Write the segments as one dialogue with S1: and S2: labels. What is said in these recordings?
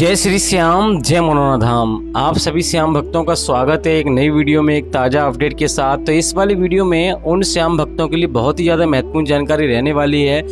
S1: जय श्री श्याम, जय मनोना धाम। आप सभी श्याम भक्तों का स्वागत है एक नई वीडियो में, एक ताज़ा अपडेट के साथ। तो इस वाली वीडियो में उन श्याम भक्तों के लिए बहुत ही ज़्यादा महत्वपूर्ण जानकारी रहने वाली है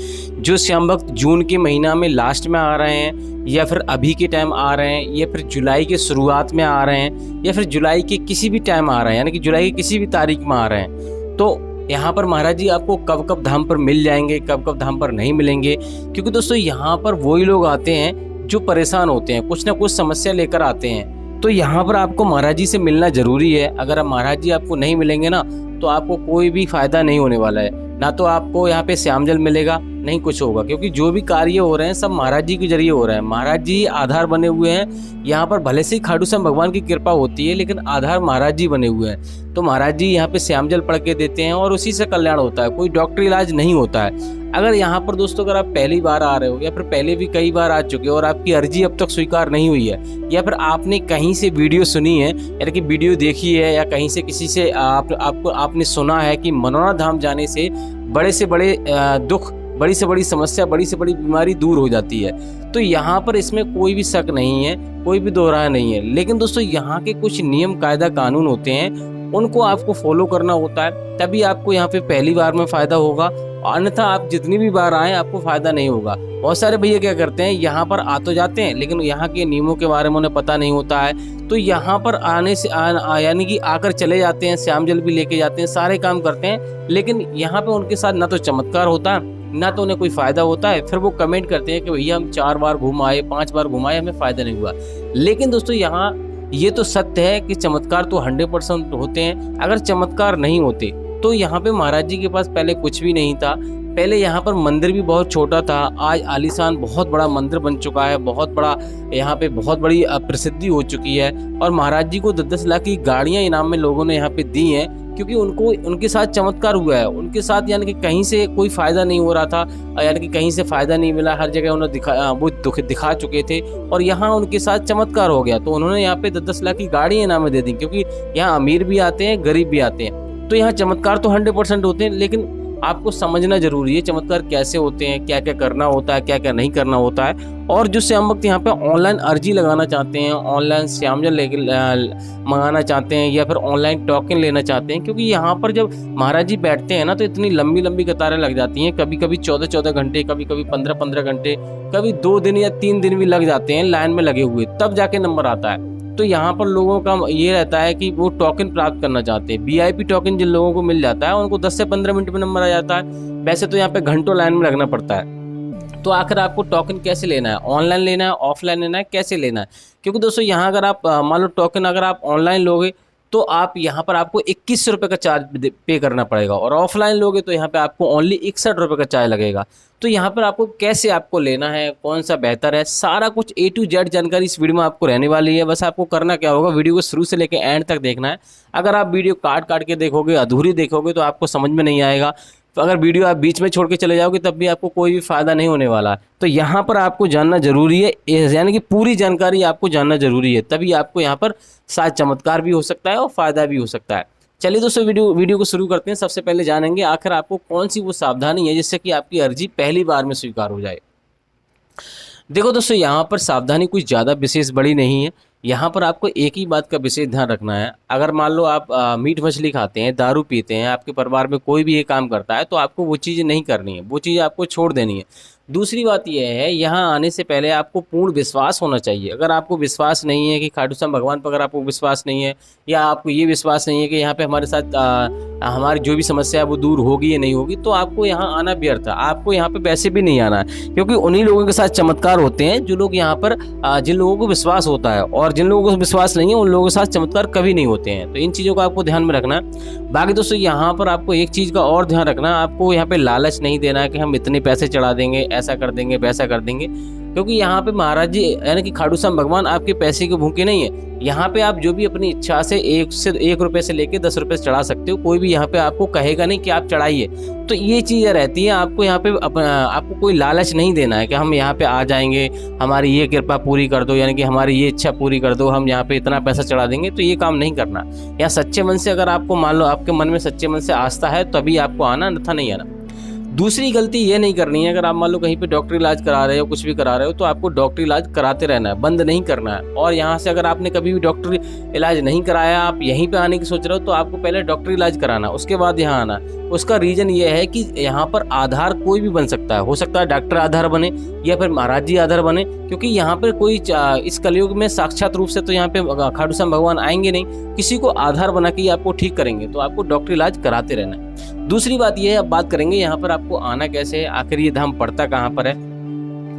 S1: जो श्याम भक्त जून के महीना में लास्ट में आ रहे हैं, या फिर अभी के टाइम आ रहे हैं, या फिर जुलाई के शुरुआत में आ रहे हैं, या फिर जुलाई के किसी भी टाइम आ रहे हैं, यानी कि जुलाई की किसी भी तारीख में आ रहे हैं। तो यहाँ पर महाराज जी आपको कब कब धाम पर मिल जाएंगे, कब कब धाम पर नहीं मिलेंगे। क्योंकि दोस्तों यहाँ पर वही लोग आते हैं जो परेशान होते हैं, कुछ ना कुछ समस्या लेकर आते हैं। तो यहाँ पर आपको महाराज जी से मिलना जरूरी है। अगर महाराज जी आपको नहीं मिलेंगे ना तो आपको कोई भी फायदा नहीं होने वाला है। ना तो आपको यहाँ पे श्याम जल मिलेगा, नहीं कुछ होगा। क्योंकि जो भी कार्य हो रहे हैं सब महाराज जी के जरिए हो रहे हैं। महाराज जी आधार बने हुए हैं यहाँ पर। भले से खाटू श्याम भगवान की कृपा होती है, लेकिन आधार महाराज जी बने हुए हैं। तो महाराज जी यहाँ पे श्याम जल पढ़ के देते हैं और उसी से कल्याण होता है। कोई डॉक्टरी इलाज नहीं होता है। अगर यहाँ पर दोस्तों अगर आप पहली बार आ रहे हो, या फिर पहले भी कई बार आ चुके हो और आपकी अर्जी अब तक स्वीकार नहीं हुई है, या फिर आपने कहीं से वीडियो सुनी है, यानी कि वीडियो देखी है, या कहीं से किसी से आपने सुना है कि मनोना धाम जाने से बड़े से बड़े दुख, बड़ी से बड़ी समस्या, बड़ी से बड़ी बीमारी दूर हो जाती है, तो यहाँ पर इसमें कोई भी शक नहीं है, कोई भी दोहराया नहीं है। लेकिन दोस्तों यहाँ के कुछ नियम कायदा कानून होते हैं, उनको आपको फॉलो करना होता है, तभी आपको यहाँ पे पहली बार में फायदा होगा। अन्यथा आप जितनी भी बार आए आपको फायदा नहीं होगा। बहुत सारे भैया क्या करते हैं, यहाँ पर आ तो जाते हैं लेकिन यहाँ के नियमों के बारे में उन्हें पता नहीं होता है। तो यहाँ पर आने से यानी कि आकर चले जाते हैं, श्याम जल भी लेके जाते हैं, सारे काम करते हैं, लेकिन यहाँ पे उनके साथ ना तो चमत्कार होता है, ना तो उन्हें कोई फायदा होता है। फिर वो कमेंट करते हैं कि भैया हम 4 बार घूम आए, 5 बार घुमाए, हमें फायदा नहीं हुआ। लेकिन दोस्तों यहाँ ये तो सत्य है कि चमत्कार तो 100% होते हैं। अगर चमत्कार नहीं होते तो यहाँ पे महाराज जी के पास पहले कुछ भी नहीं था। पहले यहाँ पर मंदिर भी बहुत छोटा था, आज आलीशान बहुत बड़ा मंदिर बन चुका है, बहुत बड़ा यहाँ पे बहुत बड़ी प्रसिद्धि हो चुकी है। और महाराज जी को 10-10 लाख की गाड़ियाँ इनाम में लोगों ने यहाँ पे दी हैं, क्योंकि उनके साथ चमत्कार हुआ है। उनके साथ यानी कि कहीं से कोई फायदा नहीं हो रहा था, यानी कि कहीं से फायदा नहीं मिला, हर जगह उन्होंने वो दिखा चुके थे, और यहाँ उनके साथ चमत्कार हो गया। तो उन्होंने यहाँ पे 10-10 लाख की गाड़ी इनाम में दे दी, क्योंकि यहाँ अमीर भी आते हैं, गरीब भी आते हैं। तो यहाँ चमत्कार तो 100% होते हैं, लेकिन आपको समझना जरूरी है चमत्कार कैसे होते हैं, क्या क्या करना होता है, क्या क्या नहीं करना होता है। और जो श्याम भक्त यहाँ पे ऑनलाइन अर्जी लगाना चाहते हैं, ऑनलाइन श्याम जल मंगाना चाहते हैं, या फिर ऑनलाइन टोकन लेना चाहते हैं, क्योंकि यहाँ पर जब महाराज जी बैठते हैं ना तो इतनी लंबी लंबी कतारें लग जाती हैं। कभी कभी 14-14 घंटे, कभी कभी 15-15 घंटे, कभी 2 दिन या 3 दिन भी लग जाते हैं लाइन में लगे हुए, तब जाके नंबर आता है। तो यहाँ पर लोगों का ये रहता है कि वो टोकन प्राप्त करना चाहते हैं। VIP टोकन जिन लोगों को मिल जाता है उनको 10 से 15 मिनट में नंबर आ जाता है। वैसे तो यहाँ पे घंटों लाइन में लगना पड़ता है। तो आखिर आपको टोकन कैसे लेना है, ऑनलाइन लेना है, ऑफलाइन लेना है, कैसे लेना है? क्योंकि दोस्तों यहाँ अगर आप मान लो टोकन अगर आप ऑनलाइन लोगे तो आप यहाँ पर आपको 2100 रुपये का चार्ज पे करना पड़ेगा, और ऑफलाइन लोगे तो यहाँ पे आपको ओनली 61 रुपये का चार्ज लगेगा। तो यहाँ पर आपको कैसे आपको लेना है, कौन सा बेहतर है, सारा कुछ A to Z जानकारी इस वीडियो में आपको रहने वाली है। बस आपको करना क्या होगा, वीडियो को शुरू से लेकर एंड तक देखना है। अगर आप वीडियो काट के देखोगे, अधूरी देखोगे, तो आपको समझ में नहीं आएगा। तो अगर वीडियो आप बीच में छोड़ के चले जाओगे तब भी आपको कोई भी फायदा नहीं होने वाला। तो यहाँ पर आपको जानना जरूरी है, यानी कि पूरी जानकारी आपको जानना जरूरी है, तभी आपको यहाँ पर शायद चमत्कार भी हो सकता है और फायदा भी हो सकता है। चलिए दोस्तों वीडियो को शुरू करते हैं। सबसे पहले जानेंगे आखिर आपको कौन सी वो सावधानी है जिससे कि आपकी अर्जी पहली बार में स्वीकार हो जाए। देखो दोस्तों यहाँ पर सावधानी कुछ ज़्यादा विशेष बड़ी नहीं है। यहाँ पर आपको एक ही बात का विशेष ध्यान रखना है। अगर मान लो आप मीट मछली खाते हैं, दारू पीते हैं, आपके परिवार में कोई भी ये काम करता है, तो आपको वो चीज़ें नहीं करनी है, वो चीज़ें आपको छोड़ देनी है। दूसरी बात यह है, यहाँ आने से पहले आपको पूर्ण विश्वास होना चाहिए। अगर आपको विश्वास नहीं है कि खाटू श्याम भगवान पर, अगर आपको विश्वास नहीं है, या आपको ये विश्वास नहीं है कि यहाँ पे हमारे साथ हमारी जो भी समस्या है वो दूर होगी या नहीं होगी, तो आपको यहाँ आना व्यर्थ है। आपको यहाँ पे वैसे भी नहीं आना है, क्योंकि उन्हीं लोगों के साथ चमत्कार होते हैं जो लोग यहाँ पर जिन लोगों को विश्वास होता है, और जिन लोगों को विश्वास नहीं है उन लोगों के साथ चमत्कार कभी नहीं होते हैं। तो इन चीज़ों को आपको ध्यान में रखना है। बाकी दोस्तों यहाँ पर आपको एक चीज़ का और ध्यान रखना है, आपको यहाँ पे लालच नहीं देना है कि हम इतने पैसे चढ़ा देंगे, ऐसा कर देंगे, वैसा कर देंगे। क्योंकि यहाँ पे महाराज जी यानी कि खाटू श्याम भगवान आपके पैसे के भूखे नहीं है। यहाँ पे आप जो भी अपनी इच्छा से 1 रुपये से लेके 10 रुपये चढ़ा सकते हो। कोई भी यहाँ पे आपको कहेगा नहीं कि आप चढ़ाइए। तो ये चीज़ें रहती हैं। आपको यहाँ पे आपको कोई लालच नहीं देना है कि हम यहाँ पे आ जाएंगे, हमारी ये कृपा पूरी कर दो, यानी कि हमारी ये इच्छा पूरी कर दो, हम यहाँ पे इतना पैसा चढ़ा देंगे। तो ये काम नहीं करना। या सच्चे मन से, अगर आपको मान लो आपके मन में सच्चे मन से आस्था है तभी आपको आना, अन्यथा नहीं आना। दूसरी गलती ये नहीं करनी है, अगर आप मान लो कहीं पे डॉक्टरी इलाज करा रहे हो, कुछ भी करा रहे हो, तो आपको डॉक्टरी इलाज कराते रहना है, बंद नहीं करना है। और यहाँ से अगर आपने कभी भी डॉक्टरी इलाज नहीं कराया, आप यहीं पे आने की सोच रहे हो, तो आपको पहले डॉक्टरी इलाज कराना, उसके बाद यहाँ आना। उसका रीजन ये है कि यहाँ पर आधार कोई भी बन सकता है, हो सकता है डॉक्टर आधार बने या फिर महाराज जी आधार बने, क्योंकि यहाँ पर कोई इस कलयुग में साक्षात रूप से तो यहाँ पे खाटू श्याम भगवान आएंगे नहीं, किसी को आधार बना के आपको ठीक करेंगे। तो आपको डॉक्टरी इलाज कराते रहना है। दूसरी बात यह है, अब बात करेंगे यहाँ पर आपको आना कैसे है, आखिर ये धाम पड़ता कहाँ पर है।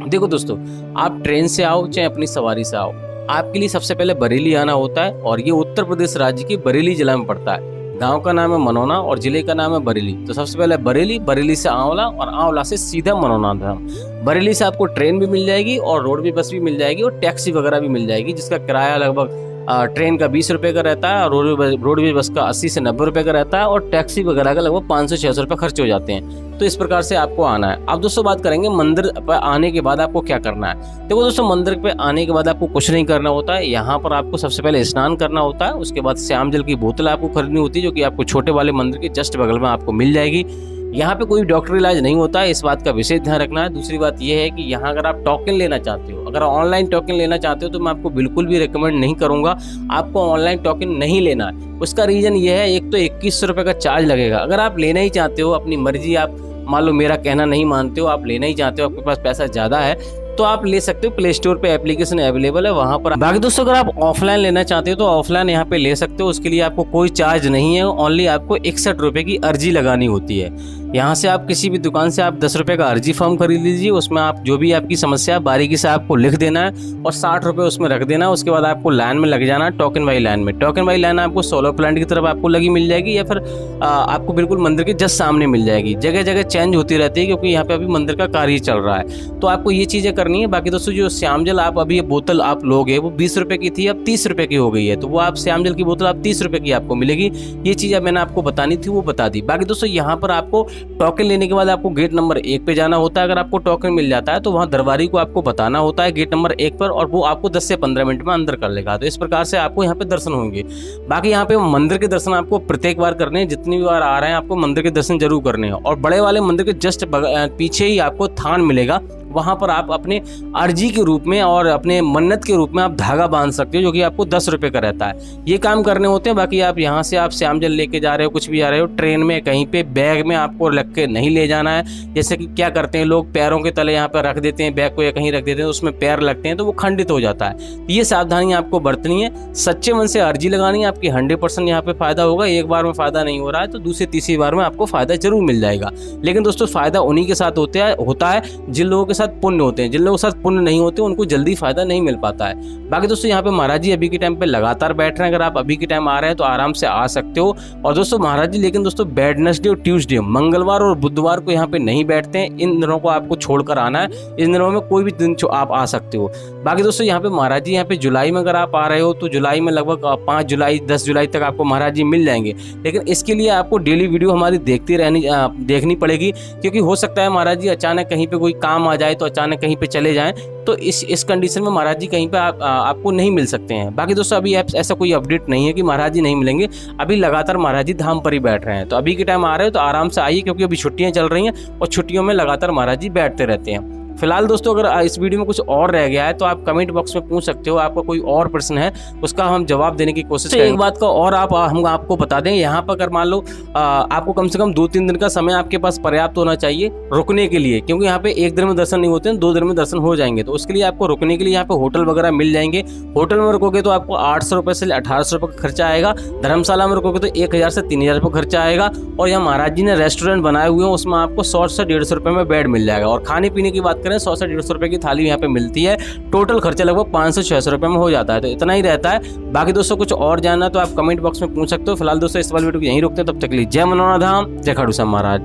S1: देखो दोस्तों, आप ट्रेन से आओ चाहे अपनी सवारी से आओ, आपके लिए सबसे पहले बरेली आना होता है, और ये उत्तर प्रदेश राज्य के बरेली जिला में पड़ता है। गांव का नाम है मनोना और जिले का नाम है बरेली। तो सबसे पहले बरेली, बरेली से आंवला और आंवला से सीधा मनोना धाम। बरेली से आपको ट्रेन भी मिल जाएगी और रोडवेज बस भी मिल जाएगी और टैक्सी वगैरह भी मिल जाएगी, जिसका किराया लगभग ट्रेन का 20 रुपये का रहता है और रोडवेज बस का 80 से 90 रुपये का रहता है और टैक्सी वगैरह का लगभग 500-600 रुपये खर्च हो जाते हैं। तो इस प्रकार से आपको आना है। अब दोस्तों बात करेंगे मंदिर पर आने के बाद आपको क्या करना है। देखो दोस्तों, मंदिर पे आने के बाद आपको कुछ नहीं करना होता है। यहाँ पर आपको सबसे पहले स्नान करना होता है, उसके बाद श्याम जल की बोतल आपको खरीदनी होती है, जो कि आपको छोटे वाले मंदिर के जस्ट बगल में आपको मिल जाएगी। यहाँ पे कोई डॉक्टर इलाज नहीं होता है, इस बात का विशेष ध्यान रखना है। दूसरी बात यह है कि यहाँ अगर आप टोकन लेना चाहते हो, अगर ऑनलाइन टोकन लेना चाहते हो, तो मैं आपको बिल्कुल भी रिकमेंड नहीं करूँगा। आपको ऑनलाइन टोकन नहीं लेना है। उसका रीज़न ये है, एक तो 2100 रुपये का चार्ज लगेगा। अगर आप लेना ही चाहते हो, अपनी मर्जी, आप मान लो मेरा कहना नहीं मानते हो, आप लेना ही चाहते हो, आपके पास पैसा ज़्यादा है, तो आप ले सकते हो। प्ले स्टोर पे एप्लीकेशन अवेलेबल है, वहाँ पर। बाकी दोस्तों, अगर आप ऑफलाइन लेना चाहते हो तो ऑफलाइन यहाँ पे ले सकते हो। उसके लिए आपको कोई चार्ज नहीं है, ओनली आपको 61 रुपये की अर्जी लगानी होती है। यहाँ से आप किसी भी दुकान से आप 10 रुपये का अर्जी फॉर्म खरीद लीजिए। उसमें आप जो भी आपकी समस्या है बारीकी से आपको लिख देना है और 60 रुपये उसमें रख देना है। उसके बाद आपको लाइन में लग जाना है, टोकन वाली लाइन में। टोकन वाली लाइन आपको सोलर प्लांट की तरफ आपको लगी मिल जाएगी, या फिर आपको बिल्कुल मंदिर के जस्ट सामने मिल जाएगी। जगह जगह चेंज होती रहती है, क्योंकि यहाँ पे अभी मंदिर का कार्य चल रहा है। तो आपको ये चीज़ें करनी है। बाकी दोस्तों, जो श्याम जल आप अभी ये बोतल आप लोगे, वो 20 रुपये की थी, अब 30 रुपये की हो गई है। तो वो आप श्याम जल की बोतल आप 30 रुपये की आपको मिलेगी। ये चीज़ अब मैंने आपको बतानी थी, वो बता दी। बाकी दोस्तों, यहाँ पर आपको टोकन लेने के बाद आपको गेट नंबर 1 पे जाना होता है। अगर आपको टोकन मिल जाता है तो वहाँ दरबारी को आपको बताना होता है गेट नंबर 1 पर, और वो आपको 10 से 15 मिनट में अंदर कर लेगा। तो इस प्रकार से आपको यहाँ पे दर्शन होंगे। बाकी यहाँ पे मंदिर के दर्शन आपको प्रत्येक बार करने हैं, जितनी भी बार आ रहे हैं आपको मंदिर के दर्शन जरूर करने हैं। और बड़े वाले मंदिर के जस्ट पीछे ही आपको थान मिलेगा, वहाँ पर आप अपने अर्जी के रूप में और अपने मन्नत के रूप में आप धागा बांध सकते हो, जो कि आपको 10 रुपये का रहता है। ये काम करने होते हैं। बाकी आप यहाँ से आप श्याम जल लेके जा रहे हो, कुछ भी जा रहे हो, ट्रेन में कहीं पे बैग में आपको रख के नहीं ले जाना है। जैसे कि क्या करते हैं लोग, पैरों के तले यहाँ पर रख देते हैं बैग को, या कहीं रख देते हैं, उसमें पैर लगते हैं तो वो खंडित हो जाता है। ये सावधानी आपको बरतनी है। सच्चे मन से अर्जी लगानी है, आपकी 100% यहाँ पे फायदा होगा। एक बार में फायदा नहीं हो रहा है तो दूसरी तीसरी बार में आपको फायदा जरूर मिल जाएगा। लेकिन दोस्तों, फायदा उन्हीं के साथ होता है जिन लोगों के साथ पुण्य होते हैं। जिन लोगों के साथ पुण्य नहीं होते उनको जल्दी फायदा नहीं मिल पाता है। बाकी दोस्तों, यहाँ पे महाराज जी अभी के टाइम पे लगातार बैठ रहे हैं। अगर आप अभी के टाइम आ रहे हैं तो आराम से आ सकते हो। और दोस्तों महाराज जी, लेकिन दोस्तों वेडनेसडे और ट्यूसडे, मंगलवार और बुधवार को यहाँ पे नहीं बैठते हैं। इन दिनों को आपको छोड़कर आना है। इन दिनों में कोई भी दिन आप आ सकते हो। बाकी दोस्तों, यहाँ पे महाराज जी, यहाँ पे जुलाई में अगर आप आ रहे हो तो जुलाई में लगभग 5 जुलाई 10 जुलाई तक आपको महाराज जी मिल जाएंगे। लेकिन इसके लिए आपको डेली वीडियो हमारी देखनी पड़ेगी, क्योंकि हो सकता है महाराज जी अचानक कहीं पे कोई काम आ जाए, तो अचानक कहीं पे चले जाएं, तो इस कंडीशन में महाराज जी कहीं पे आपको नहीं मिल सकते हैं। बाकी दोस्तों, अभी ऐसा कोई अपडेट नहीं है कि महाराज जी नहीं मिलेंगे। अभी लगातार महाराज जी धाम पर ही बैठ रहे हैं। तो अभी के टाइम आ रहे हो तो आराम से आइए, क्योंकि अभी छुट्टियां चल रही हैं और छुट्टियों में लगातार महाराज जी बैठते रहते हैं। फिलहाल दोस्तों, अगर इस वीडियो में कुछ और रह गया है तो आप कमेंट बॉक्स में पूछ सकते हो। आपका कोई और प्रश्न है, उसका हम जवाब देने की कोशिश करेंगे। एक बात का और हम आपको बता दें, यहाँ पर अगर मान लो आपको कम से कम 2-3 दिन का समय आपके पास पर्याप्त होना चाहिए रुकने के लिए, क्योंकि यहाँ पे 1 दिन में दर्शन नहीं होते हैं, 2 दिन में दर्शन हो जाएंगे। तो उसके लिए आपको रुकने के लिए यहाँ पे होटल वगैरह मिल जाएंगे। होटल में रुकोगे तो आपको 800 रुपये से 1800 रुपये का खर्चा आएगा। धर्मशाला में रुकोगे तो 1000 से 3000 रुपये खर्चा आएगा। और यहाँ महाराज जी ने रेस्टोरेंट बनाए हुए हैं, उसमें आपको 100 से 150 रुपये में बेड मिल जाएगा। और खाने पीने की बात करें, 100 से 150 रुपये की थाली यहाँ पे मिलती है। टोटल खर्चा लगभग 500-600 रुपये में हो जाता है। तो इतना ही रहता है। बाकी दोस्तों, कुछ और जानना तो आप कमेंट बॉक्स में पूछ सकते हो। फिलहाल दोस्तों, इस वाले वीडियो को यहीं रोकते हैं। तब तक के लिए जय मनोना धाम, जय खाटू श्याम महाराज।